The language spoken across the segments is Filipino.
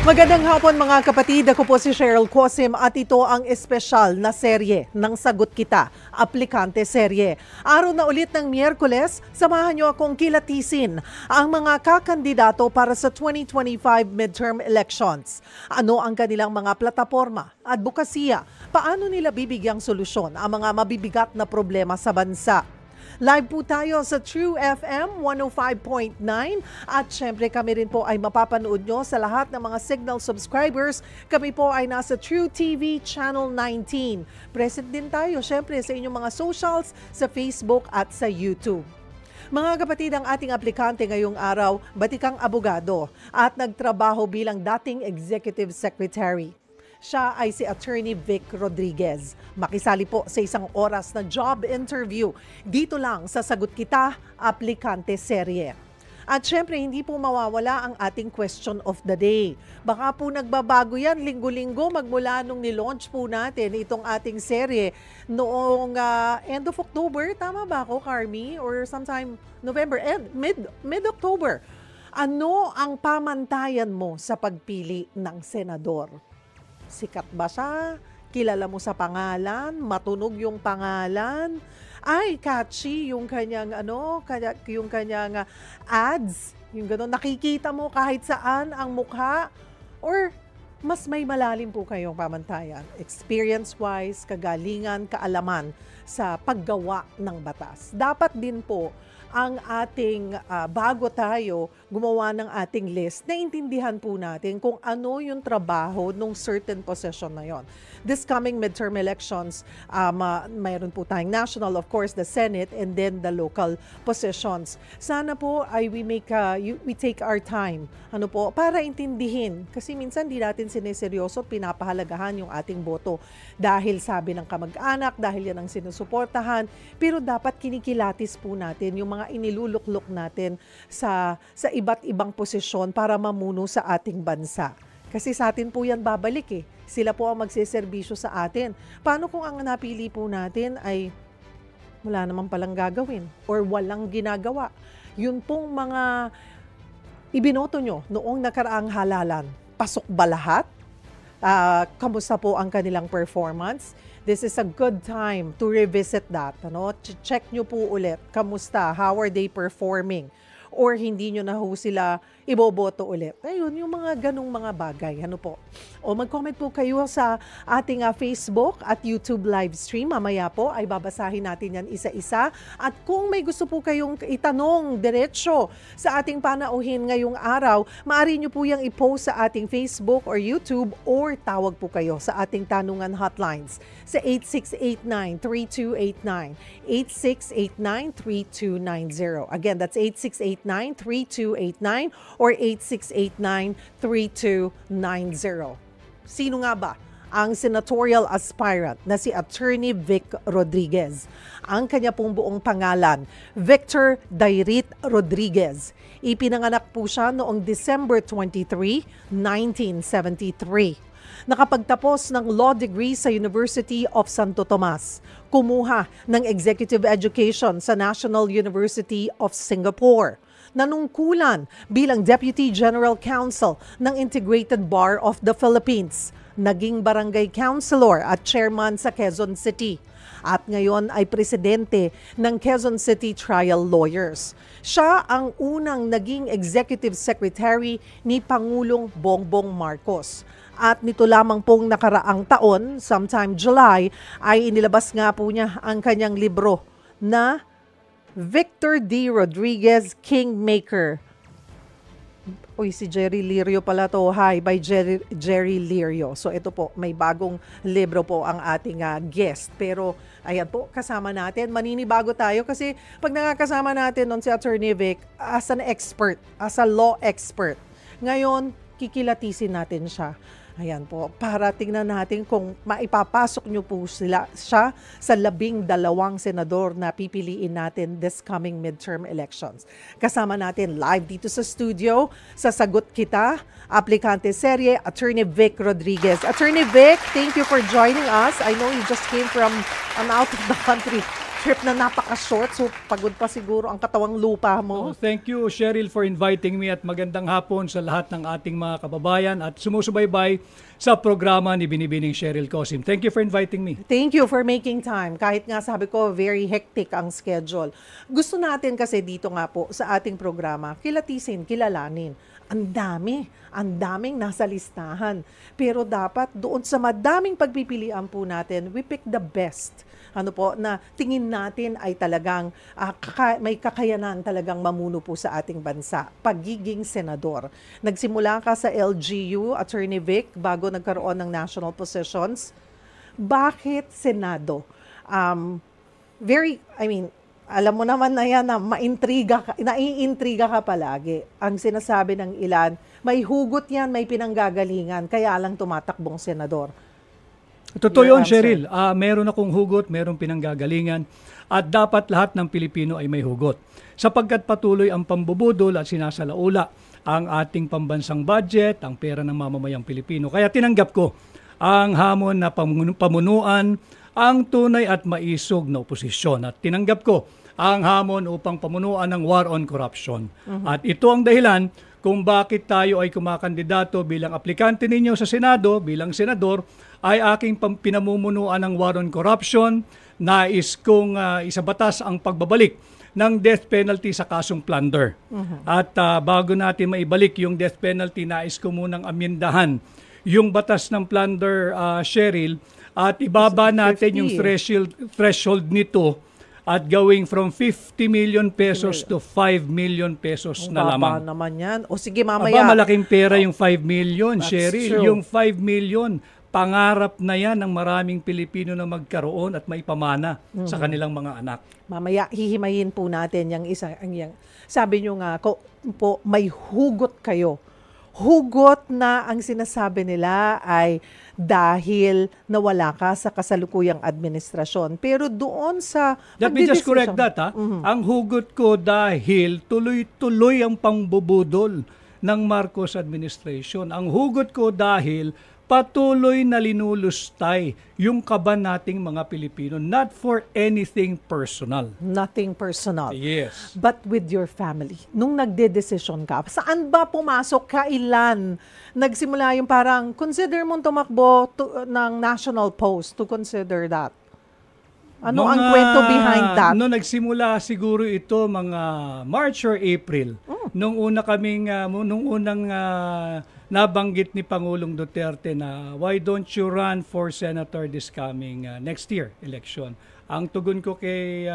Magandang hapon mga kapatid, ako po si Cheryl Cosim at ito ang espesyal na serye ng Sagot Kita, Aplikante Serye. Araw na ulit ng Miyerkules, samahan niyo akong kilatisin ang mga kakandidato para sa 2025 midterm elections. Ano ang kanilang mga plataporma, advokasya, paano nila bibigyang solusyon ang mga mabibigat na problema sa bansa. Live po tayo sa True FM 105.9 at syempre kami rin po ay mapapanood nyo sa lahat ng mga Signal subscribers. Kami po ay nasa True TV Channel 19. Present din tayo syempre sa inyong mga socials, sa Facebook at sa YouTube. Mga kapatid, ang ating aplikante ngayong araw, batikang abogado at nagtrabaho bilang dating Executive Secretary. Siya ay si Attorney Vic Rodriguez. Makisali po sa isang oras na job interview dito lang sa Sagot Kita, Aplikante Serye. At syempre, hindi po mawawala ang ating question of the day. Baka po nagbabago yan linggo-linggo magmula nung nilaunch po natin itong ating serye noong end of October. Tama ba ako, Carmi? Or sometime November, mid-October. Ano ang pamantayan mo sa pagpili ng senador? Sikat ba siya? Kilala mo sa pangalan? Matunog yung pangalan? Ay, catchy yung kanyang yung kanyang ads, yung gano'n. Nakikita mo kahit saan ang mukha? Or mas may malalim po kayong pamantayan? Experience-wise, kagalingan, kaalaman sa paggawa ng batas. Dapat din po ang ating bago tayo gumawa ng ating list, naintindihan po natin kung ano yung trabaho ng certain position na yon. This coming midterm elections, mayroon po tayong national, of course, the Senate, and then the local positions. Sana po ay we take our time para intindihin. Kasi minsan di natin sineseryoso, pinapahalagahan yung ating boto. Dahil sabi ng kamag-anak, dahil yan ang sinusuportahan, pero dapat kinikilatis po natin yung mga iniluluklok natin sa iba't ibang posisyon para mamuno sa ating bansa. Kasi sa atin po yan babalik eh. Sila po ang magseserbisyo sa atin. Paano kung ang napili po natin ay wala naman palang gagawin or walang ginagawa? Yun pong mga ibinoto nyo noong nakaraang halalan. Pasok ba lahat? Kamusta po ang kanilang performance? This is a good time to revisit that. Check nyo po ulit. Kamusta? How are they performing? Or hindi nyo na ho sila iboboto ulit. Ayun, yung mga ganong mga bagay. O mag-comment po kayo sa ating Facebook at YouTube live stream. Mamaya po ay babasahin natin yan isa-isa. At kung may gusto po kayong itanong diretsyo sa ating panauhin ngayong araw, maaari nyo po yung i-post sa ating Facebook or YouTube or tawag po kayo sa ating tanungan hotlines sa 8689-3289, 8689-3290. Again, that's 8689-3289 or 8689-3290. Sino nga ba ang senatorial aspirant na si Attorney Vic Rodriguez? Ang kanya pong buong pangalan, Victor Dairit Rodriguez. Ipinanganak po siya noong December 23, 1973. Nakapagtapos ng law degree sa University of Santo Tomas. Kumuha ng executive education sa National University of Singapore. Nanungkulan bilang Deputy General Counsel ng Integrated Bar of the Philippines. Naging barangay councilor at chairman sa Quezon City. At ngayon ay presidente ng Quezon City Trial Lawyers. Siya ang unang naging executive secretary ni Pangulong Bongbong Marcos. At nito lamang pong nakaraang taon, sometime July, ay inilabas nga po niya ang kanyang libro na Victor D. Rodriguez, Kingmaker. Uy, si Jerry Lirio pala to. Hi, by Jerry Lirio. So ito po, may bagong libro po ang ating guest. Pero ayan po, kasama natin. Maninibago tayo kasi pag nakakasama natin nun si Attorney Vic as an expert, as a law expert. Ngayon, kikilatisin natin siya. Ayan po, para tingnan natin kung maipapasok nyo po siya sa 12 senador na pipiliin natin this coming midterm elections. Kasama natin live dito sa studio, sa Sagot Kita, Aplikante Serye, Attorney Vic Rodriguez. Attorney Vic, thank you for joining us. I know you just came from out of the country trip na napaka-short, so pagod pa siguro ang katawang lupa mo. Thank you, Cheryl, for inviting me at magandang hapon sa lahat ng ating mga kababayan at sumusubaybay sa programa ni Binibining Cheryl Cosim. Thank you for inviting me. Thank you for making time. Kahit nga sabi ko, very hectic ang schedule. Gusto natin kasi dito nga po sa ating programa, kilatisin, kilalanin. Ang daming nasa listahan. Pero dapat doon sa madaming pagpipilian po natin, we pick the best. Ano po, na tingin natin ay talagang may kakayanan talagang mamuno po sa ating bansa. Pagiging senador. Nagsimula ka sa LGU, Attorney Vic, bago nagkaroon ng national positions. Bakit Senado? Alam mo naman na yan na naiintriga ka palagi. Ang sinasabi ng ilan, may hugot yan, may pinanggagalingan, kaya lang tumatakbong senador. Totoo yun, Cheryl. Meron akong hugot, meron pinanggagalingan, at dapat lahat ng Pilipino ay may hugot. Sapagkat patuloy ang pambubudol at sinasalaula ang ating pambansang budget, ang pera ng mamamayang Pilipino. Kaya tinanggap ko ang hamon na pamunuan ang tunay at maisog na oposisyon. At tinanggap ko ang hamon upang pamunuan ng war on corruption. At ito ang dahilan kung bakit tayo ay kumakandidato bilang aplikante ninyo sa Senado, bilang senador, ay aking pinamumunuan ng war on corruption. Nais kong isabatas ang pagbabalik ng death penalty sa kasong plunder. At bago natin maibalik yung death penalty, nais ko munang amyendahan yung batas ng plunder, Cheryl, at ibaba natin yung threshold nito at going from 50 million pesos to 5 million pesos na lamang. Naman yan. O sige, mamaya. Malaking pera yung 5 million, Cheryl. True. Yung 5 million, pangarap na yan ng maraming Pilipino na magkaroon at may pamana sa kanilang mga anak. Mamaya, hihimayin po natin yung isa. Sabi nyo nga po, may hugot kayo. Hugot na ang sinasabi nila ay dahil nawala ka sa kasalukuyang administrasyon. Pero doon sa... Let me just correct that. Ang hugot ko dahil tuloy-tuloy ang pangbubudol ng Marcos administration. Ang hugot ko dahil patuloy na linulustay yung kaban nating mga Pilipino, not for anything personal. Nothing personal. Yes. But with your family. Nung nagde-desisyon ka, saan ba pumasok? Kailan? Nagsimula yung parang, consider mong tumakbo ng national post to consider that. Ano ang kwento behind that? Nung nagsimula siguro ito mga March or April, nung unang nabanggit ni Pangulong Duterte na why don't you run for senator this coming next year election. Ang tugon ko kay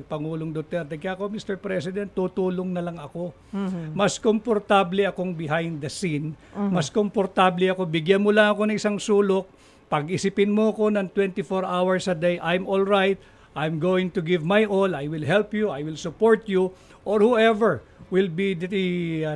Pangulong Duterte, kaya ako, Mr. President, tutulong na lang ako. Mas komportable akong behind the scene. Mas komportable ako, bigyan mo lang ako ng isang sulok. Pag-isipin mo ko ng 24 hours a day, I'm all right. I'm going to give my all. I will help you. I will support you. Or whoever will be the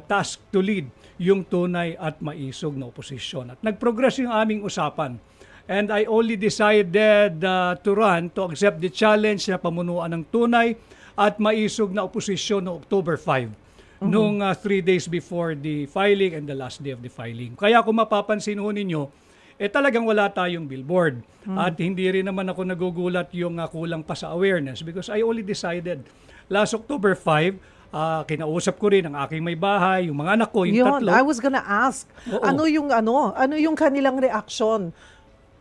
task to lead yung tunay at maisog na oposisyon. At nag-progress yung aming usapan. And I only decided to run, to accept the challenge na pamunuan ng tunay at maisog na oposisyon no October 5, nung 3 days before the filing and the last day of the filing. Kaya kung mapapansin ho ninyo, talagang wala tayong billboard. At hindi rin naman ako nagugulat yung kulang pa sa awareness because I only decided last October 5, kinausap ko rin ang aking may bahay, yung mga anak ko, yung tatlo. I was gonna ask, ano yung kanilang reaction?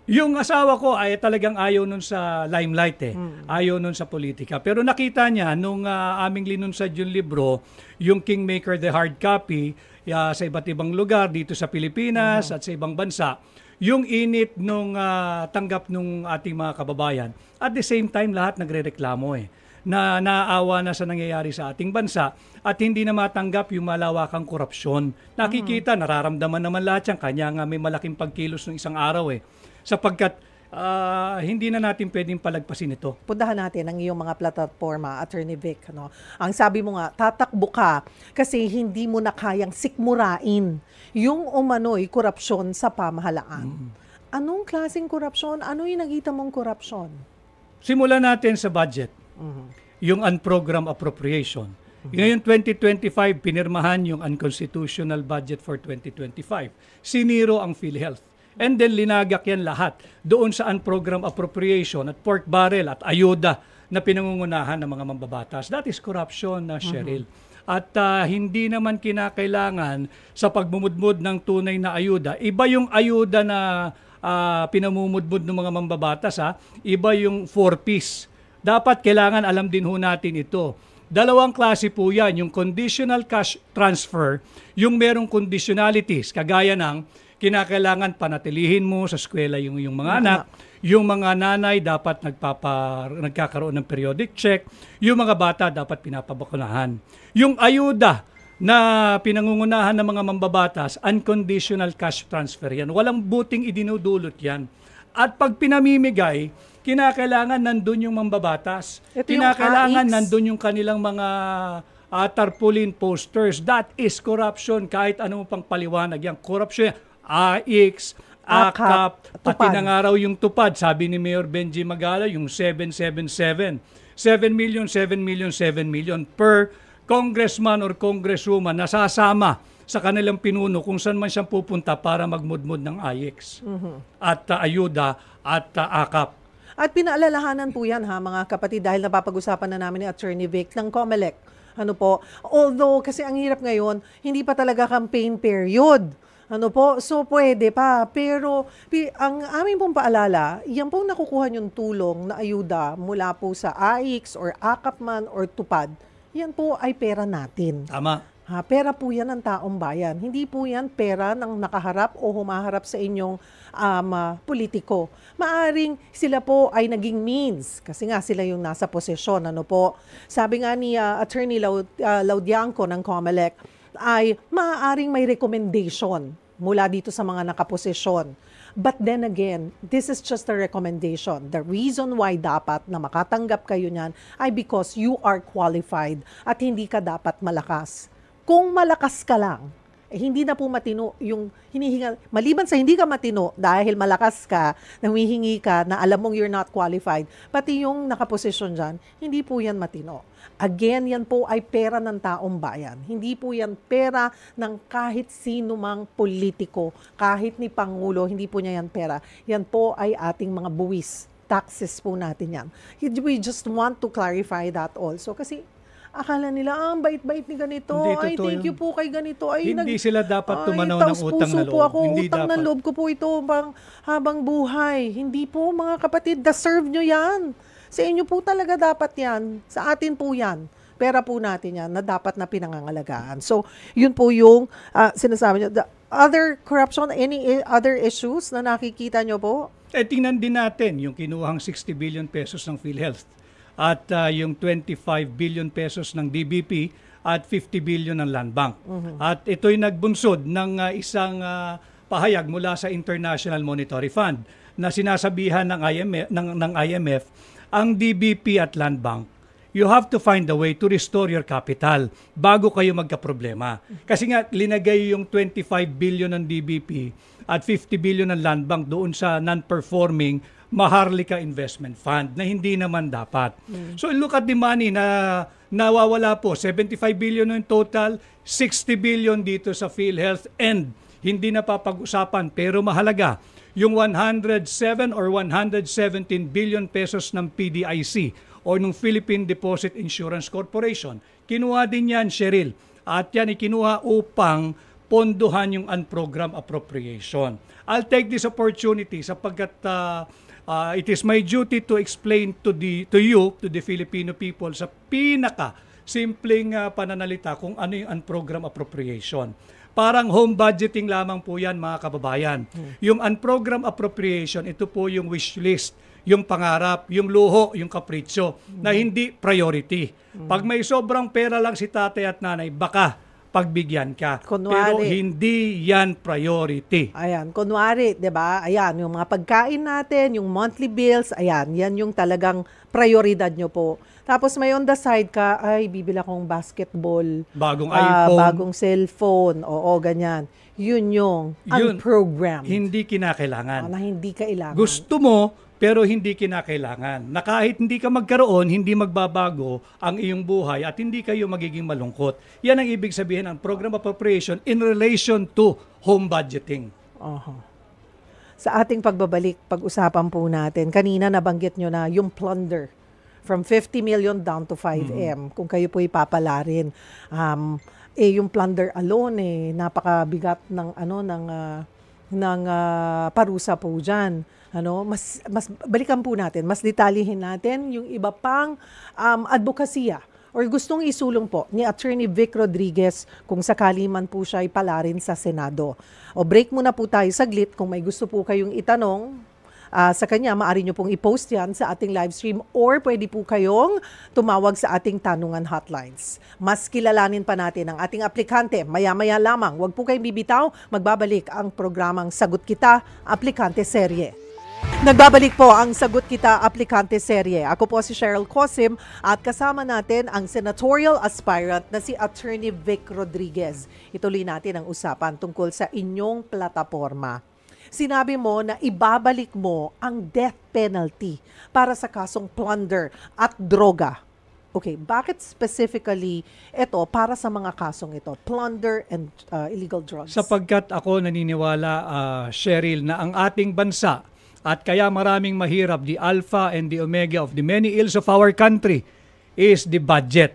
Yung asawa ko ay talagang ayaw nun sa limelight Ayaw nun sa politika. Pero nakita niya nung aming linunsad yung libro, yung Kingmaker the hard copy, sa iba't ibang lugar dito sa Pilipinas at sa ibang bansa, yung init nung tanggap nung ating mga kababayan. At the same time, lahat nagrereklamo na naaawa na sa nangyayari sa ating bansa at hindi na matanggap yung malawakang korupsyon. Nakikita, nararamdaman naman lahat yan. Kanya nga may malaking pagkilos ng isang araw sapagkat hindi na natin pwedeng palagpasin ito. Puntahan natin ang iyong mga plataforma, Attorney Vic. Ang sabi mo nga, tatakbo ka kasi hindi mo na kayang sikmurain yung umano'y korupsyon sa pamahalaan. Anong klaseng korupsyon? Ano yung nakita mong korupsyon? Simulan natin sa budget. Yung unprogrammed appropriation. Ngayon 2025, pinirmahan yung unconstitutional budget for 2025. Siniro ang PhilHealth. And then linagak yan lahat doon sa unprogrammed appropriation at pork barrel at ayuda na pinangungunahan ng mga mambabatas. That is corruption, Cheryl. At hindi naman kinakailangan sa pagmumudmud ng tunay na ayuda. Iba yung ayuda na pinamumudmud ng mga mambabatas, iba yung 4-piece. Dapat kailangan alam din ho natin ito. Dalawang klase po yan, yung conditional cash transfer, yung merong conditionalities, kagaya ng kinakailangan panatilihin mo sa eskwela yung mga anak, yung mga nanay dapat nagkakaroon ng periodic check, yung mga bata dapat pinapabakunahan. Yung ayuda na pinangungunahan ng mga mambabatas, unconditional cash transfer yan. Walang buting idinudulot yan. At pag pinamimigay, kinakailangan nandun yung mambabatas. Kinakailangan nandun yung kanilang mga tarpaulin posters. That is corruption. Kahit ano pang paliwanag yan. Corruption yan. AIX, AKAP, pati na nga raw yung tupad. Sabi ni Mayor Benji Magala, yung 777. 7 million, 7 million, 7 million per congressman or congresswoman nasasama sa kanilang pinuno kung saan man siyang pupunta para magmudmud ng AIX at ayuda at AKAP. At pinaalalahanan po yan mga kapatid, dahil napapag-usapan na namin ni Attorney Vic ng COMELEC. Ano po? Although kasi ang hirap ngayon, hindi pa talaga campaign period. Ano po? So, pwede pa. Pero, ang aming pong paalala, yan pong nakukuha yung tulong na ayuda mula po sa AIX or AKAP man or tupad, yan po ay pera natin. Tama. Pera po yan ng taong bayan. Hindi po yan pera ng nakaharap o humaharap sa inyong politiko. Maaring sila po ay naging means kasi nga sila yung nasa posisyon. Ano po? Sabi nga ni Attorney Laudianco ng COMELEC ay maaaring may recommendation mula dito sa mga nakaposisyon. But then again, this is just a recommendation. The reason why dapat na makatanggap kayo niyan ay because you are qualified at hindi ka dapat malakas. Kung malakas ka lang, hindi na po matino yung hinihinga. Maliban sa hindi ka matino dahil malakas ka, humihingi ka na alam mong you're not qualified, pati yung nakaposisyon dyan, hindi po yan matino. Again, yan po ay pera ng taong bayan. Hindi po yan pera ng kahit sino mang politiko, kahit ni Pangulo, hindi po niya yan pera. Yan po ay ating mga buwis. Taxes po natin yan. We just want to clarify that also. Kasi akala nila, ang bait-bait ni ganito. Ay, thank you po kay ganito. Ay, hindi sila dapat tumanaw ng utang na loob. Po ako, hindi utang dapat. Na loob ko po ito habang buhay. Hindi po, mga kapatid, deserve nyo yan. Sa inyo po talaga dapat yan. Sa atin po yan. Pera po natin yan na dapat na pinangangalagaan. So, yun po yung sinasabi nyo. The other corruption, any other issues na nakikita nyo po? Tingnan din natin yung kinuhang 60 billion pesos ng PhilHealth at yung 25 billion pesos ng DBP at 50 billion ng Land Bank. At ito'y nagbunsod ng isang pahayag mula sa International Monetary Fund na sinasabihan ng IMF, ang DBP at Land Bank, you have to find a way to restore your capital bago kayo magkaproblema. Kasi nga, linagay yung 25 billion ng DBP at 50 billion ng Land Bank doon sa non-performing Maharlika Investment Fund na hindi naman dapat. So look at the money na nawawala po. 75 billion in total, 60 billion dito sa PhilHealth and hindi na papag-usapan pero mahalaga yung 107 or 117 billion pesos ng PDIC o ng Philippine Deposit Insurance Corporation. Kinuha din yan, Cheryl. At yan ikinuha upang pondohan yung unprogrammed appropriation. I'll take this opportunity sapagkat it is my duty to explain to you, to the Filipino people, sa pinaka-simpleng pananalita kung ano yung unprogrammed appropriation. Parang home budgeting lamang po yan, mga kababayan. Yung unprogrammed appropriation, ito po yung wish list, yung pangarap, yung luho, yung kapritsyo, na hindi priority. Pag may sobrang pera lang si tatay at nanay, baka pagbigyan ka. Pero hindi yan priority. Ayan, kunwari, 'di ba? Ayan, yung mga pagkain natin, yung monthly bills, ayan, yan yung talagang prioridad nyo po. Tapos may on the side ka, ay, bibili akong basketball. Bagong iPhone. Bagong cellphone. Oo, ganyan. Yun yung unprogrammed. Hindi kinakailangan. Na hindi kailangan. Gusto mo, pero hindi kinakailangan. Na kahit hindi ka magkaroon, hindi magbabago ang iyong buhay at hindi kayo magiging malungkot. Yan ang ibig sabihin ng program appropriation in relation to home budgeting. Sa ating pagbabalik, pag-usapan po natin, kanina nabanggit nyo na yung plunder from 50 million down to 5M, kung kayo po ipapalarin. Yung plunder alone, napakabigat ng, parusa po dyan. Mas balikan po natin, mas detalyihin natin yung iba pang advokasya or gustong isulong po ni Attorney Vic Rodriguez kung sakali man po siya ipalarin sa Senado. O break muna po tayo saglit. Kung may gusto po kayong itanong sa kanya, maaari nyo pong i-post yan sa ating live stream or pwede po kayong tumawag sa ating tanungan hotlines. Mas kilalanin pa natin ang ating aplikante. Maya-maya lamang. Huwag po kayong bibitaw. Magbabalik ang programang Sagot Kita, Aplikante Serye. Nagbabalik po ang Sagot Kita, Aplikante Serye. Ako po si Cheryl Cosim at kasama natin ang senatorial aspirant na si Attorney Vic Rodriguez. Ituloy natin ang usapan tungkol sa inyong plataforma. Sinabi mo na ibabalik mo ang death penalty para sa kasong plunder at droga. Okay, bakit specifically ito para sa mga kasong ito, plunder and illegal drugs? Sapagkat ako naniniwala, Cheryl, na ang ating bansa at kaya maraming mahirap, the alpha and the omega of the many ills of our country is the budget.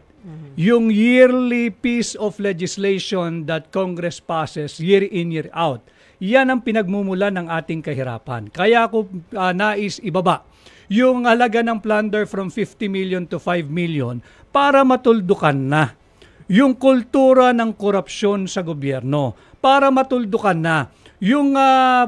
Yung yearly piece of legislation that Congress passes year in, year out. Yan ang pinagmumulan ng ating kahirapan. Kaya ako nais ibaba yung halaga ng plunder from 50 million to 5 million para matuldukan na yung kultura ng korupsyon sa gobyerno, para matuldukan na yung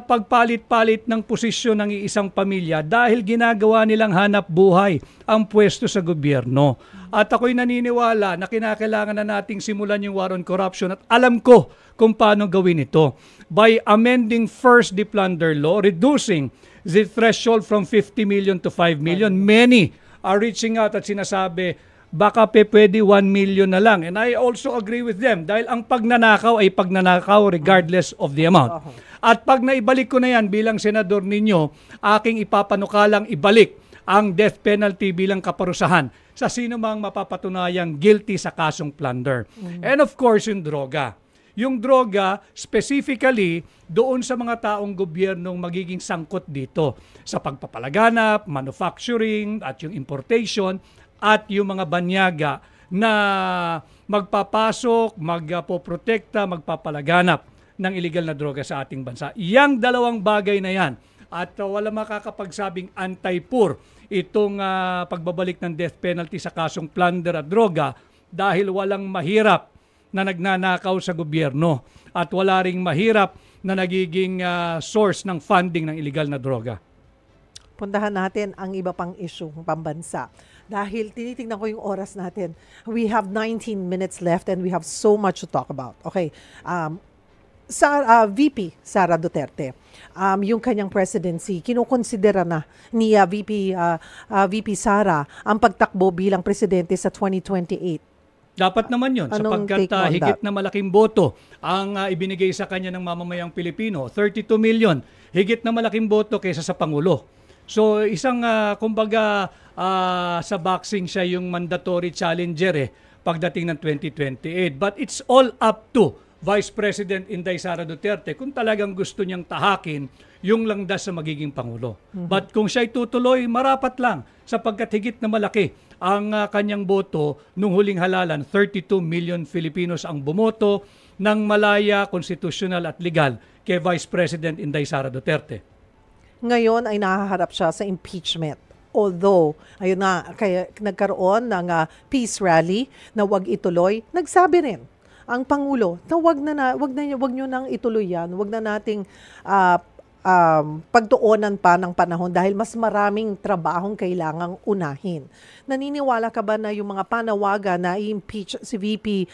pagpalit-palit ng posisyon ng iisang pamilya dahil ginagawa nilang hanap buhay ang pwesto sa gobyerno. At ako'y naniniwala na kinakailangan na nating simulan yung war on corruption at alam ko kung paano gawin ito. By amending first the plunder law, reducing the threshold from 50 million to 5 million, many are reaching out at sinasabi, baka pwede 1 million na lang. And I also agree with them dahil ang pagnanakaw ay pagnanakaw regardless of the amount. At pag naibalik ko na yan bilang senador ninyo, aking ipapanukalang ibalik ang death penalty bilang kaparusahan sa sino mang mapapatunayang guilty sa kasong plunder. And of course, yung droga. Yung droga, specifically, doon sa mga taong gobyernong magiging sangkot dito sa pagpapalaganap, manufacturing, at yung importation, at yung mga banyaga na magpapasok, magpoprotekta, magpapalaganap ng illegal na droga sa ating bansa. Yang dalawang bagay na yan. At wala makakapagsabing anti-poor itong pagbabalik ng death penalty sa kasong plunder at droga dahil walang mahirap na nagnanakaw sa gobyerno at wala ring mahirap na nagiging source ng funding ng illegal na droga. Puntahan natin ang iba pang issue pambansa. Dahil tinitingnan ko yung oras natin. We have 19 minutes left and we have so much to talk about. Okay. VP Sara Duterte, yung kanyang presidency, kinukonsidera na ni VP Sara ang pagtakbo bilang presidente sa 2028. Dapat naman yun, sapagkat higit na malaking boto ang ibinigay sa kanya ng mamamayang Pilipino, 32 million, higit na malaking boto kaysa sa Pangulo. So isang kumbaga sa boxing siya yung mandatory challenger pagdating ng 2028. But it's all up to Vice President Inday Sara Duterte kung talagang gusto niyang tahakin yung landas sa magiging Pangulo. But kung siya'y tutuloy, marapat lang sapagkat higit na malaki ang kanyang boto nung huling halalan. 32 million Filipinos ang bumoto ng malaya, konstitusyonal at legal kay Vice President Inday Sara Duterte. Ngayon ay nahaharap siya sa impeachment. Although, ayun na, kaya nagkaroon ng peace rally na wag ituloy, nagsabi rin ang Pangulo na wag nyo nang ituloy yan, wag na nating pagtuunan pa ng panahon dahil mas maraming trabahong kailangang unahin. Naniniwala ka ba na yung mga panawagan na i-impeach si VP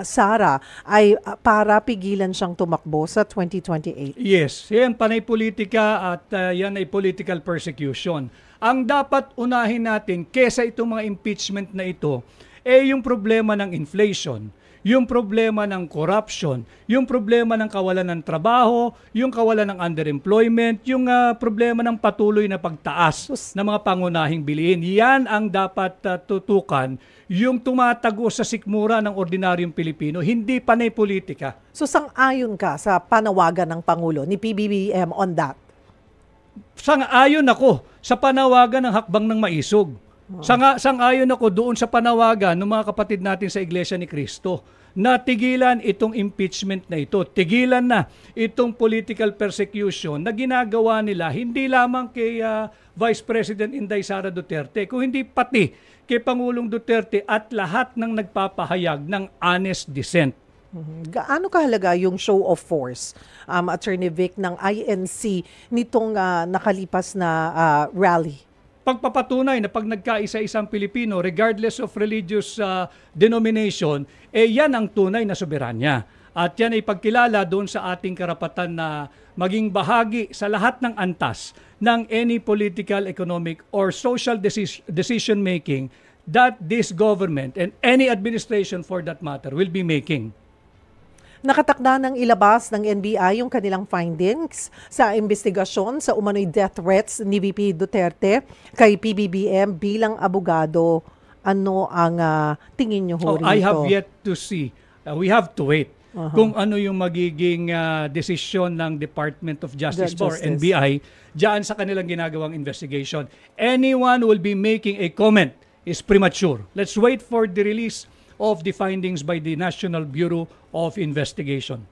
Sara ay para pigilan siyang tumakbo sa 2028? Yes, yan panay politika at yan ay political persecution. Ang dapat unahin natin kesa itong mga impeachment na ito yung problema ng inflation, yung problema ng corruption, yung problema ng kawalan ng trabaho, yung kawalan ng underemployment, yung problema ng patuloy na pagtaas ng mga pangunahing bilihin. Yan ang dapat tutukan, yung tumatago sa sikmura ng ordinaryong Pilipino, hindi panay politika. So sang-ayon ka sa panawagan ng Pangulo ni PBBM on that? sang-ayon ako sa panawagan ng hakbang ng maisog. Sang-ayon ako doon sa panawagan ng mga kapatid natin sa Iglesia ni Cristo na tigilan itong impeachment na ito. Tigilan na itong political persecution na ginagawa nila hindi lamang kay Vice President Inday Sara Duterte, kung hindi pati kay Pangulong Duterte at lahat ng nagpapahayag ng honest dissent. Gaano kahalaga yung show of force, Attorney Vic, ng INC nitong nakalipas na rally? Pagpapatunay na pag nagkaisa isang Pilipino, regardless of religious denomination, yan ang tunay na soberanya. At yan ay pagkilala doon sa ating karapatan na maging bahagi sa lahat ng antas ng any political, economic, or social decision-making that this government and any administration for that matter will be making. Nakatakda ng ilabas ng NBI yung kanilang findings sa investigasyon sa umano'y death threats ni VP Duterte kay PBBM bilang abogado. Ano ang tingin nyo ho rito? I have yet to see. We have to wait. Kung ano yung magiging desisyon ng Department of Justice or NBI diyan sa kanilang ginagawang investigation. Anyone will be making a comment is premature. Let's wait for the release of the findings by the National Bureau of Investigation.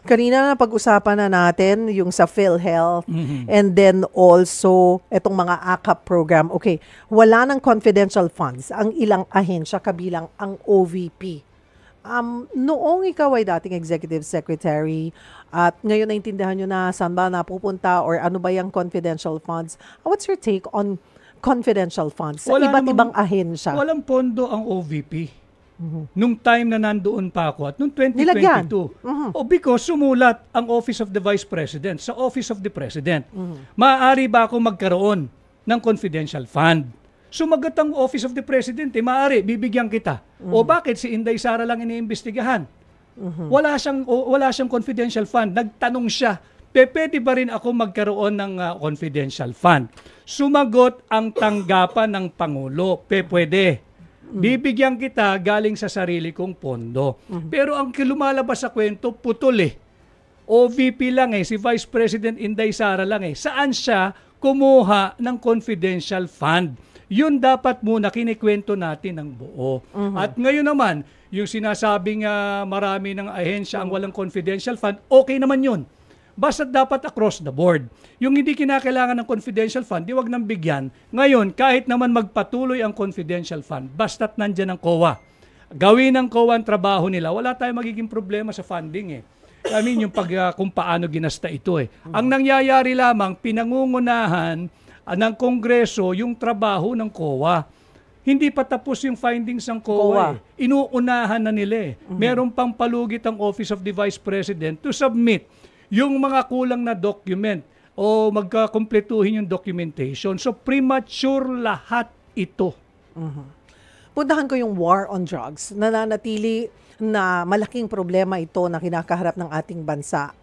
Kanina na pag-usapan na natin yung sa PhilHealth and then also itong mga AKAP program. Okay, wala ng confidential funds ang ilang ahensya kabilang ang OVP. Noong ikaw ay dating executive secretary at ngayon naintindihan nyo na saan ba napupunta or ano ba yung confidential funds, what's your take on confidential funds sa iba't ibang ahensya? Walang pondo ang OVP. Nung time na nandoon pa ako at nung 2022. Because sumulat ang Office of the Vice President sa Office of the President. Maaari ba ako magkaroon ng confidential fund? Sumagot ang Office of the President, maaari, bibigyan kita. O bakit si Inday Sara lang iniimbestigahan? Wala siyang confidential fund. Nagtanong siya, pwede ba rin ako magkaroon ng confidential fund? Sumagot ang tanggapan ng Pangulo, pwede. Bibigyan kita galing sa sarili kong pondo. Pero ang lumalabas sa kwento, putol OVP lang si Vice President Inday Sara lang Saan siya kumuha ng confidential fund? Yun dapat muna kinikwento natin ng buo. At ngayon naman, yung sinasabing marami ng ahensya ang walang confidential fund, okay naman yun. Basta dapat across the board. Yung hindi kinakailangan ng confidential fund, di wag nang bigyan. Ngayon, kahit naman magpatuloy ang confidential fund, basta't nandyan ang COA. Gawin ng COA ang trabaho nila, wala tayong magiging problema sa funding I mean, yung kung paano ginasta ito Ang nangyayari lamang, pinangungunahan ng Kongreso yung trabaho ng COA. Hindi pa tapos yung findings ng COA. Inuunahan na nila Meron pang palugit ang Office of the Vice President to submit yung mga kulang na document o magkakumpletuhin yung documentation. So premature lahat ito. Puntahan ko yung war on drugs. Nananatili na malaking problema ito na kinakaharap ng ating bansa.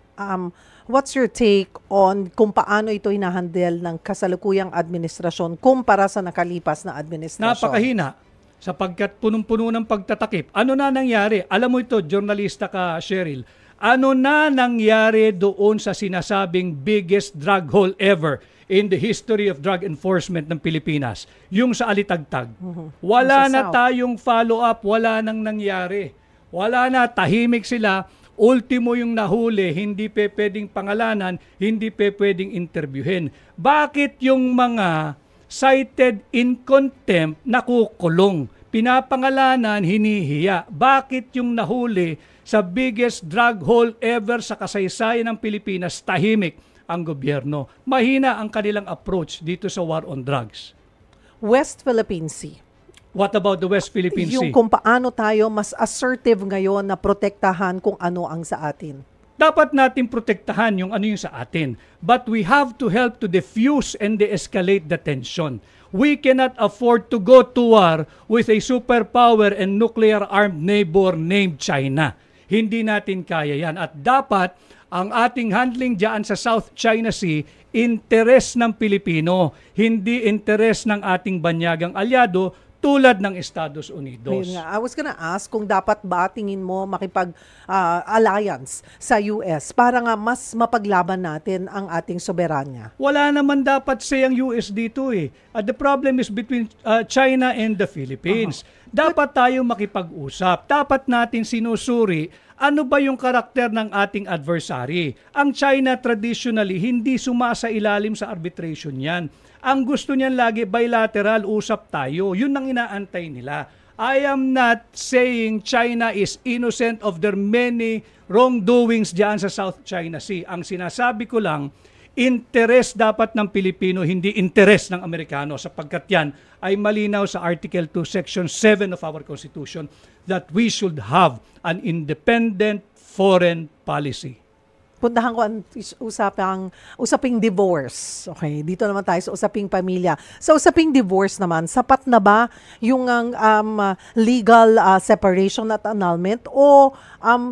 What's your take on kung paano ito hinahandle ng kasalukuyang administrasyon kumpara sa nakalipas na administrasyon? Napakahina sapagkat punong-puno ng pagtatakip. Ano na nangyari? Alam mo ito, journalista ka, Cheryl. Ano na nangyari doon sa sinasabing biggest drug haul ever in the history of drug enforcement ng Pilipinas? Yung sa Alitagtag. Wala na tayong follow-up, wala nang nangyari. Wala na, tahimik sila. Ultimo yung nahuli, hindi pwedeng pangalanan, hindi pwedeng interviewin. Bakit yung mga cited in contempt nakukulong? Pinapangalanan, hinihiya. Bakit yung nahuli sa biggest drug haul ever sa kasaysayan ng Pilipinas, tahimik ang gobyerno? Mahina ang kanilang approach dito sa war on drugs. West Philippine Sea. What about the West Philippine Sea? Yung kung paano tayo mas assertive ngayon na protektahan kung ano ang sa atin. Dapat natin protektahan yung ano yung sa atin. But we have to help to diffuse and de-escalate the tension. We cannot afford to go to war with a superpower and nuclear-armed neighbor named China. Hindi natin kaya yan. At dapat ang ating handling dyan sa South China Sea, interes ng Pilipino, hindi interes ng ating banyagang alyado tulad ng Estados Unidos. Ayun nga. I was gonna ask kung dapat ba tingin mo makipag-alliance sa US para nga mas mapaglaban natin ang ating soberanya. Wala naman dapat say ang US dito eh. The problem is between China and the Philippines. Dapat tayo makipag-usap. Dapat natin sinusuri ano ba yung karakter ng ating adversary. Ang China traditionally hindi sumasailalim sa arbitration yan. Ang gusto niyan lagi bilateral, usap tayo. Yun ang inaantay nila. I am not saying China is innocent of their many wrongdoings diyan sa South China Sea. Ang sinasabi ko lang, interes dapat ng Pilipino, hindi interes ng Amerikano, sapagkat yan ay malinaw sa Article 2, Section 7 of our Constitution that we should have an independent foreign policy. Puntahan ko ang usaping divorce. Okay, dito naman tayo sa usaping pamilya. Sa usaping divorce naman, sapat na ba yung legal separation at annulment o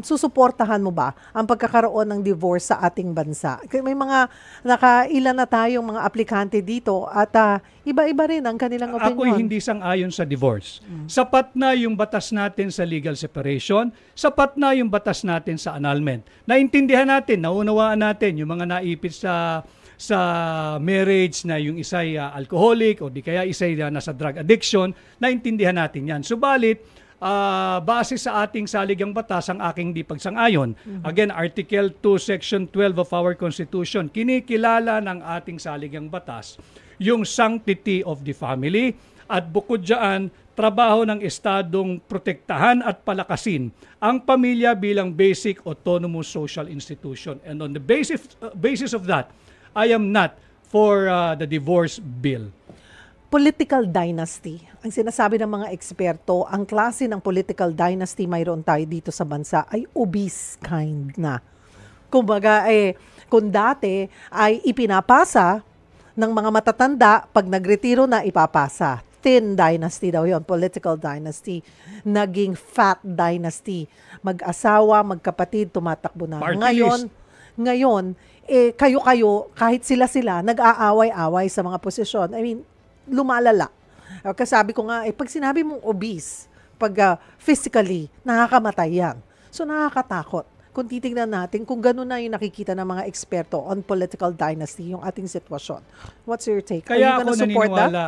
susuportahan mo ba ang pagkakaroon ng divorce sa ating bansa? May mga nakailan na tayong mga aplikante dito at iba-iba rin ang kanilang opinion. Ako'y hindi sang-ayon sa divorce. Sapat na yung batas natin sa legal separation, sapat na yung batas natin sa annulment. Naintindihan natin, naunawaan natin yung mga naipit sa marriage na yung isa'y alcoholic o di kaya isa'y nasa drug addiction, naintindihan natin yan. Subalit, base sa ating saligang batas ang aking di pagsang-ayon. Again, Article 2, Section 12 of our Constitution, kinikilala ng ating saligang batas yung sanctity of the family at bukod dyan, trabaho ng Estadong protektahan at palakasin ang pamilya bilang basic autonomous social institution. And on the basis of that, I am not for the divorce bill. Political dynasty. Ang sinasabi ng mga eksperto, ang klase ng political dynasty mayroon tayo dito sa bansa ay obese kind na. Kumbaga, kung dati ay ipinapasa ng mga matatanda, pag nagretiro na ipapasa. Thin dynasty daw yon, political dynasty. Naging fat dynasty. Mag-asawa, magkapatid, tumatakbo na. Ngayon, kayo-kayo, kahit sila-sila, nag-aaway-away sa mga posisyon. I mean, lumalala. Kasabi ko nga, pag sinabi mong obese, pag physically, nakakamatay yan. So nakakatakot. Kung titignan natin, kung gano'n na yung nakikita ng mga eksperto on political dynasty, yung ating sitwasyon. What's your take? Kaya ako naniniwala,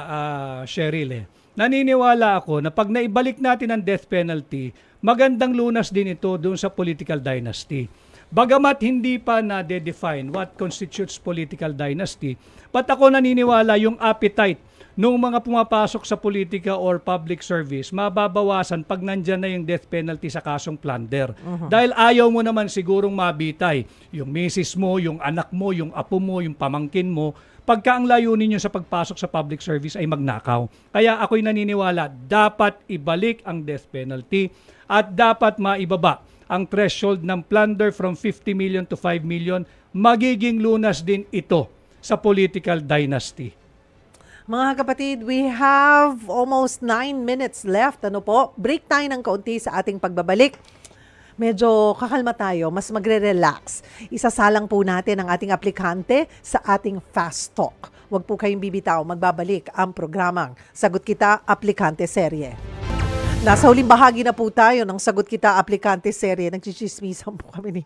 Cheryl, naniniwala ako na pag naibalik natin ang death penalty, magandang lunas din ito doon sa political dynasty. Bagamat hindi pa na-define what constitutes political dynasty, but ako naniniwala yung appetite nung mga pumapasok sa politika or public service, mababawasan pag nandyan na yung death penalty sa kasong plunder. Dahil ayaw mo naman sigurong mabitay yung misis mo, yung anak mo, yung apo mo, yung pamangkin mo, pagka ang layunin nyo sa pagpasok sa public service ay magnakaw. Kaya ako'y naniniwala, dapat ibalik ang death penalty at dapat maibaba ang threshold ng plunder from 50 million to 5 million. Magiging lunas din ito sa political dynasty. Mga kapatid, we have almost 9 minutes left. Ano po? Break tayo ng kaunti sa ating pagbabalik. Medyo kakalma tayo, mas magre-relax. Isasalang po natin ang ating aplikante sa ating Fast Talk. Huwag po kayong bibitaw, magbabalik ang programang Sagot Kita Aplikante Serye. Nasa huling bahagi na po tayo ng Sagot Kita Aplikante Serye. Nagchichismisan po kami ni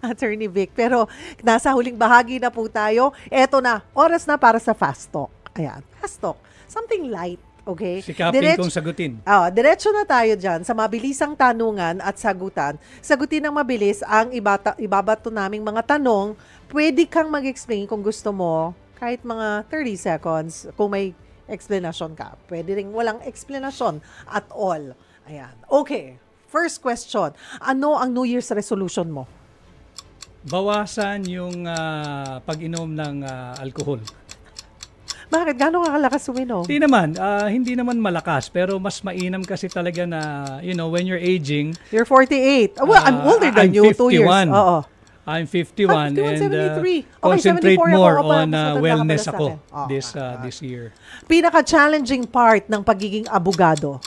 Attorney Vic. Pero nasa huling bahagi na po tayo. Eto na, oras na para sa Fast Talk. Ayan, Fast Talk. Something light, okay? Sikapin kong sagutin. Diretso na tayo dyan sa mabilisang tanungan at sagutan. Sagutin ng mabilis ang ibabato naming mga tanong. Pwede kang mag-explain kung gusto mo, kahit mga 30 seconds, kung may explanation ka. Pwede rin walang explanation at all. Ayan. Okay, first question. Ano ang New Year's resolution mo? Bawasan yung pag-inom ng alcohol. Bakit? Gano'ng kakalakas uminom? Hindi naman malakas, pero mas mainam kasi talaga na, when you're aging. You're 48. Well, I'm older than you, 2 years. Oo. I'm 51 and 73. concentrate more ako, on wellness ako this year. Pinaka-challenging part ng pagiging abogado?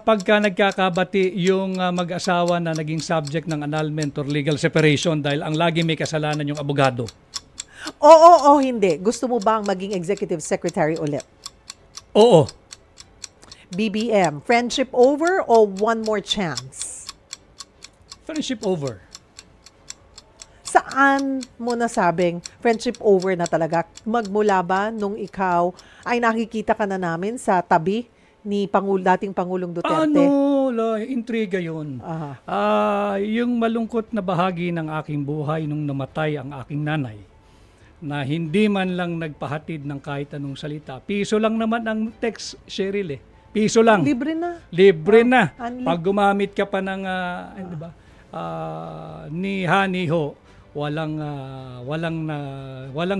Pagka nagkakabati yung mag-asawa na naging subject ng annulment or legal separation dahil ang lagi may kasalanan yung abogado. Oo, hindi. Gusto mo bang maging executive secretary ulit? Oo. BBM, friendship over o one more chance? Friendship over. Saan mo nasabing friendship over na talaga? Magmula ba nung ikaw ay nakikita ka na namin sa tabi ni dating Pangulong Duterte? Intriga yun. Aha. Yung malungkot na bahagi ng aking buhay nung namatay ang aking nanay, na hindi man lang nagpahatid ng kahit anong salita. Piso lang naman ang text, Cheryl eh. Piso lang. Libre na. Libre na. Unli- Pag gumamit ka pa ng di ba? Ni Haniho, walang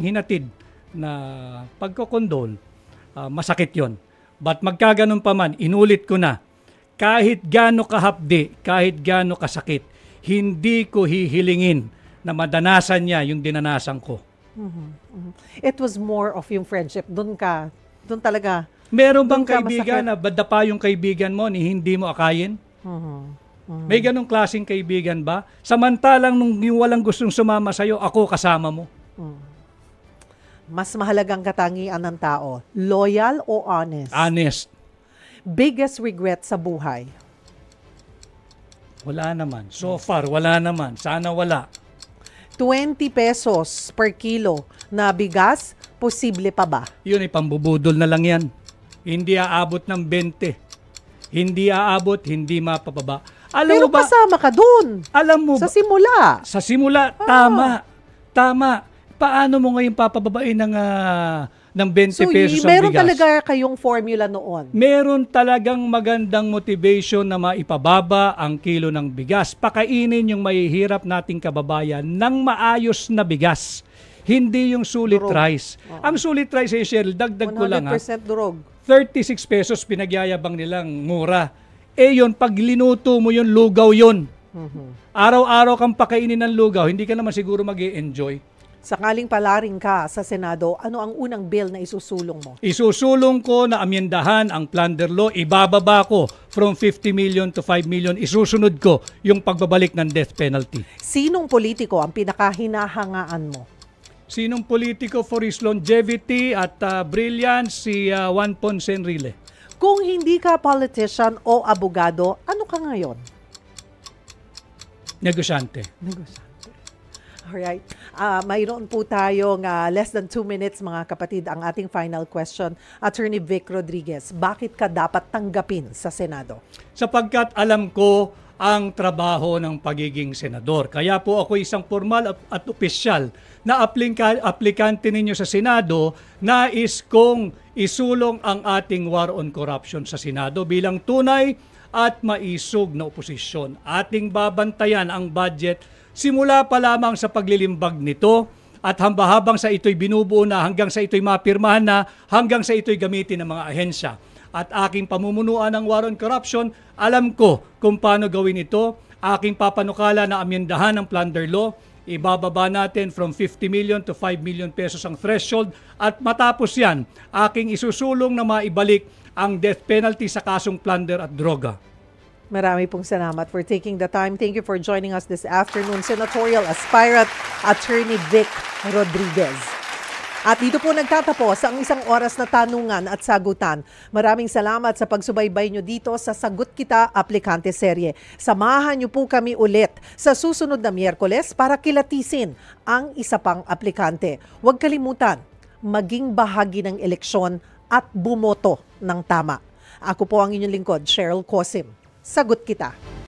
hinatid na pagkokondol. Masakit 'yon. But magkaganon pa man, inulit ko na. Kahit gaano kahapdi, kahit gaano kasakit, hindi ko hihilingin na madanasan niya yung dinanasan ko. It was more of yung friendship. Doon talaga. Meron bang Doon ka kaibigan masakit. na badapa yung kaibigan mo ni hindi mo akayin? May ganong klaseng kaibigan ba? Samantalang nung yung walang gustong sumama sa'yo, ako kasama mo. Mas mahalagang katangian ng tao, loyal o honest? Honest. Biggest regret sa buhay? Wala naman. So far, wala naman. Sana wala. 20 pesos per kilo na bigas, posible pa ba? Yun ay pambubudol na lang yan. Hindi aabot ng 20. Hindi aabot, hindi mapababa. Alam Pero mo ba? kasama ka dun. Alam mo Sa ba? simula. Sa simula, tama. Paano mo ngayon papababain ng 20 So, pesos ang meron bigas? talaga kayong formula noon. Meron talagang magandang motivation na maipababa ang kilo ng bigas. Pakainin yung mahihirap nating kababayan ng maayos na bigas. Hindi yung sulit Durog. rice. Ang sulit rice, Cheryl, dagdag ko lang 100% durog. 36 pesos pinagyayabang nilang mura. Yun, pag linuto mo yun, lugaw yun. Araw-araw kang pakainin ng lugaw, hindi ka naman siguro mag-i-enjoy. Sakaling palaring ka sa Senado, ano ang unang bill na isusulong mo? Isusulong ko na amyendahan ang plunder law, ibababa ko from 50 million to 5 million, isusunod ko yung pagbabalik ng death penalty. Sinong politiko ang pinakahinahangaan mo? Sinong politiko for his longevity at brilliance? Si Juan Ponce Enrile. Kung hindi ka politician o abogado, ano ka ngayon? Negosyante. Negosyante. Alright. Mayroon po tayong less than 2 minutes, mga kapatid. Ang ating final question, Attorney Vic Rodriguez, bakit ka dapat tanggapin sa Senado? Sapagkat alam ko ang trabaho ng pagiging senador. Kaya po ako isang formal at opisyal na aplikante ninyo sa Senado. Nais kong isulong ang ating war on corruption sa Senado bilang tunay at maisog na oposisyon. Ating babantayan ang budget simula pa lamang sa paglilimbag nito at habang sa ito'y binubuo na, hanggang sa ito'y mapirmahan na, hanggang sa ito'y gamitin ng mga ahensya. At aking pamumunuan ng war on corruption, alam ko kung paano gawin ito. Aking papanukala na amyendahan ng plunder law, ibababa natin from 50 million to 5 million pesos ang threshold at matapos yan, aking isusulong na maibalik ang death penalty sa kasong plunder at droga. Marami pong salamat for taking the time. Thank you for joining us this afternoon, Senatorial Aspirant Attorney Vic Rodriguez. At dito po nagtatapos ang isang oras na tanungan at sagutan. Maraming salamat sa pagsubaybay nyo dito sa Sagot Kita Aplikante Serye. Samahan nyo po kami ulit sa susunod na Miyerkules para kilatisin ang isa pang aplikante. Huwag kalimutan, maging bahagi ng eleksyon at bumoto ng tama. Ako po ang inyong lingkod, Cheryl Cosim. Sagot Kita.